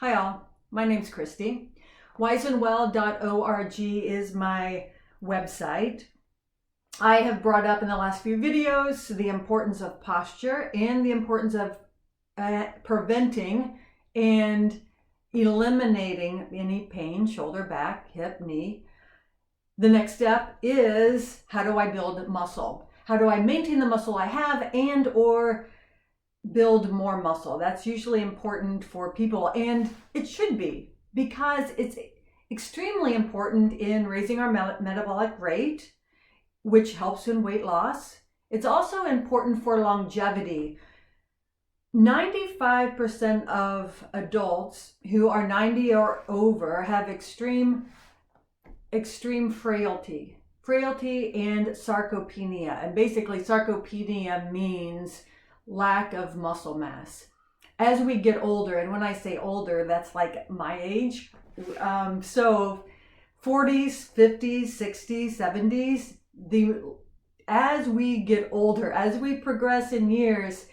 Hi all, my name's Christy. wiseandwell.org is my website. I have brought up in the last few videos the importance of posture and the importance of preventing and eliminating any pain, shoulder, back, hip, knee. The next step is, how do I build muscle? How do I maintain the muscle I have and or build more muscle? That's usually important for people, and it should be, because it's extremely important in raising our metabolic rate, which helps in weight loss. It's also important for longevity. 95% of adults who are 90 or over have extreme frailty and sarcopenia. And basically sarcopenia means lack of muscle mass. As we get older, and when I say older, that's like my age. So 40s, 50s, 60s, 70s, as we get older, as we progress in years,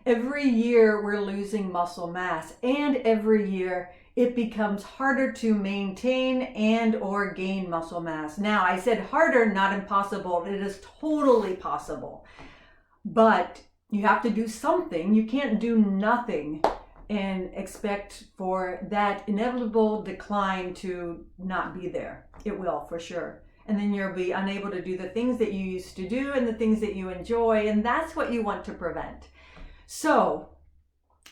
every year we're losing muscle mass, and every year it becomes harder to maintain and or gain muscle mass. Now, I said harder, not impossible. It is totally possible, but you have to do something. You can't do nothing and expect for that inevitable decline to not be there. It will, for sure. And then you'll be unable to do the things that you used to do and the things that you enjoy, and that's what you want to prevent. So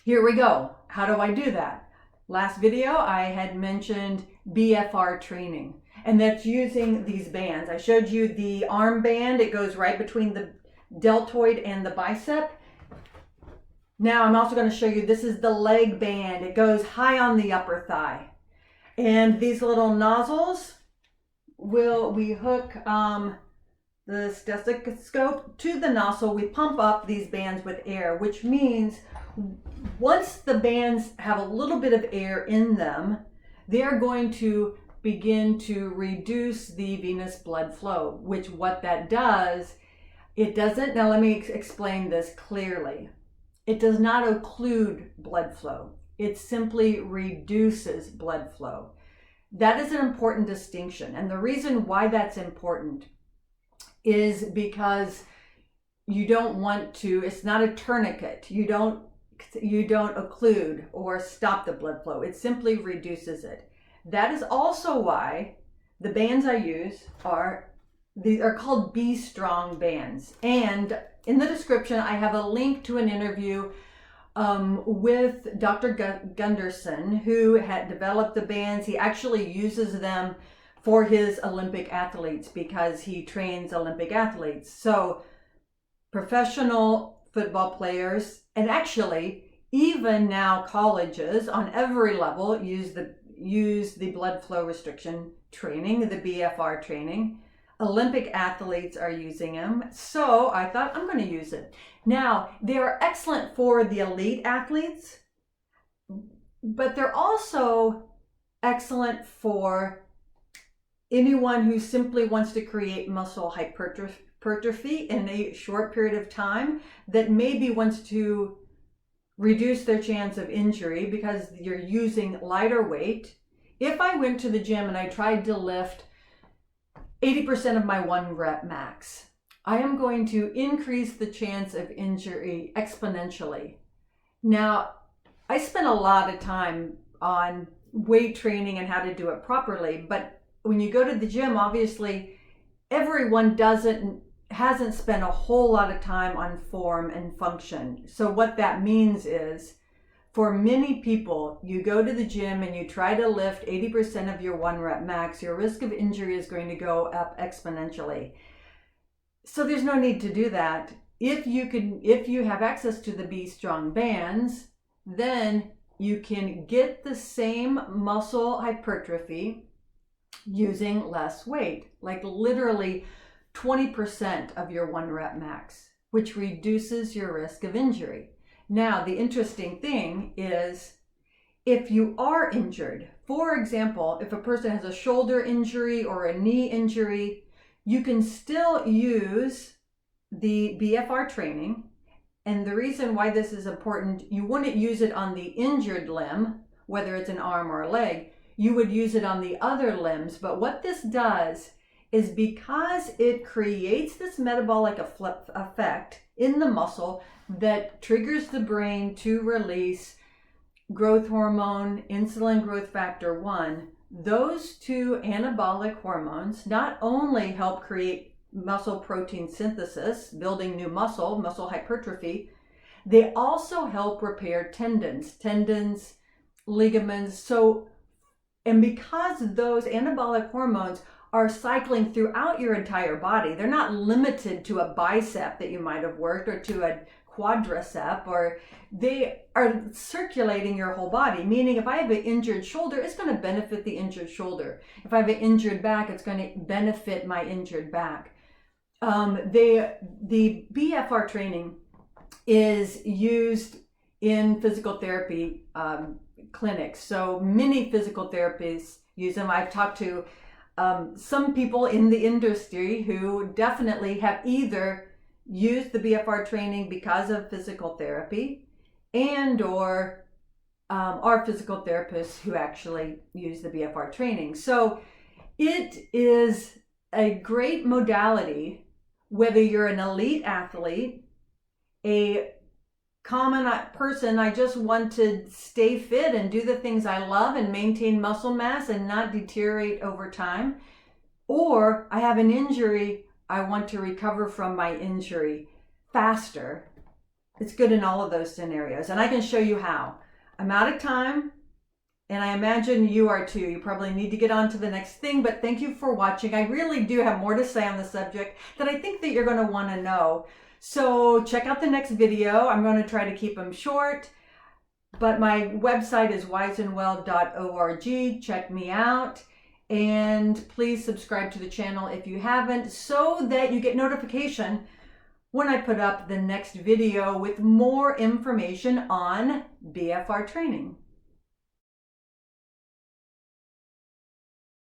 here we go. How do I do that? Last video, I had mentioned BFR training, and that's using these bands. I showed you the arm band. It goes right between the deltoid and the bicep. Now I'm also going to show you, this is the leg band. It goes high on the upper thigh. And these little nozzles, we hook the stethoscope to the nozzle. We pump up these bands with air, which means once the bands have a little bit of air in them, they're going to begin to reduce the venous blood flow, which what that does, it doesn't, now let me explain this clearly. It does not occlude blood flow. It simply reduces blood flow. That is an important distinction. And the reason why that's important is because you don't want to, it's not a tourniquet. You don't occlude or stop the blood flow. It simply reduces it. That is also why the bands I use these are called Be Strong bands. And in the description, I have a link to an interview with Dr. Gunderson, who had developed the bands. He actually uses them for his Olympic athletes because he trains Olympic athletes. So professional football players, and actually even now colleges on every level use the blood flow restriction training, the BFR training. Olympic athletes are using them, so I thought I'm going to use it. Now, they are excellent for the elite athletes, but they're also excellent for anyone who simply wants to create muscle hypertrophy in a short period of time, that maybe wants to reduce their chance of injury because you're using lighter weight. If I went to the gym and I tried to lift 80% of my 1 rep max, I am going to increase the chance of injury exponentially. Now, I spent a lot of time on weight training and how to do it properly, but when you go to the gym, obviously everyone hasn't spent a whole lot of time on form and function. So what that means is, for many people, you go to the gym and you try to lift 80% of your 1 rep max, your risk of injury is going to go up exponentially. So there's no need to do that. If you have access to the Be Strong bands, then you can get the same muscle hypertrophy using less weight, like literally 20% of your 1 rep max, which reduces your risk of injury. Now, the interesting thing is, if you are injured, for example, if a person has a shoulder injury or a knee injury, you can still use the BFR training. And the reason why this is important, you wouldn't use it on the injured limb whether it's an arm or a leg, you would use it on the other limbs. But what this does is, because it creates this metabolic effect in the muscle that triggers the brain to release growth hormone, insulin growth factor 1, those two anabolic hormones not only help create muscle protein synthesis, building new muscle hypertrophy, they also help repair tendons, ligaments. And because those anabolic hormones are cycling throughout your entire body, they're not limited to a bicep that you might have worked or to a quadricep, or they are circulating your whole body. Meaning, if I have an injured shoulder, it's going to benefit the injured shoulder. If I have an injured back, it's going to benefit my injured back. The BFR training is used in physical therapy clinics. So many physical therapists use them. I've talked to some people in the industry who definitely have either used the BFR training because of physical therapy, and or are physical therapists who actually use the BFR training. So it is a great modality, whether you're an elite athlete, a common person, I just want to stay fit and do the things I love and maintain muscle mass and not deteriorate over time, or I have an injury, I want to recover from my injury faster. It's good in all of those scenarios, and I can show you how. I'm out of time, and I imagine you are too. You probably need to get on to the next thing, but thank you for watching. I really do have more to say on the subject that I think that you're going to want to know. So check out the next video. I'm going to try to keep them short, but my website is wiseandwell.org. Check me out. And please subscribe to the channel if you haven't, so that you get notification when I put up the next video with more information on BFR training.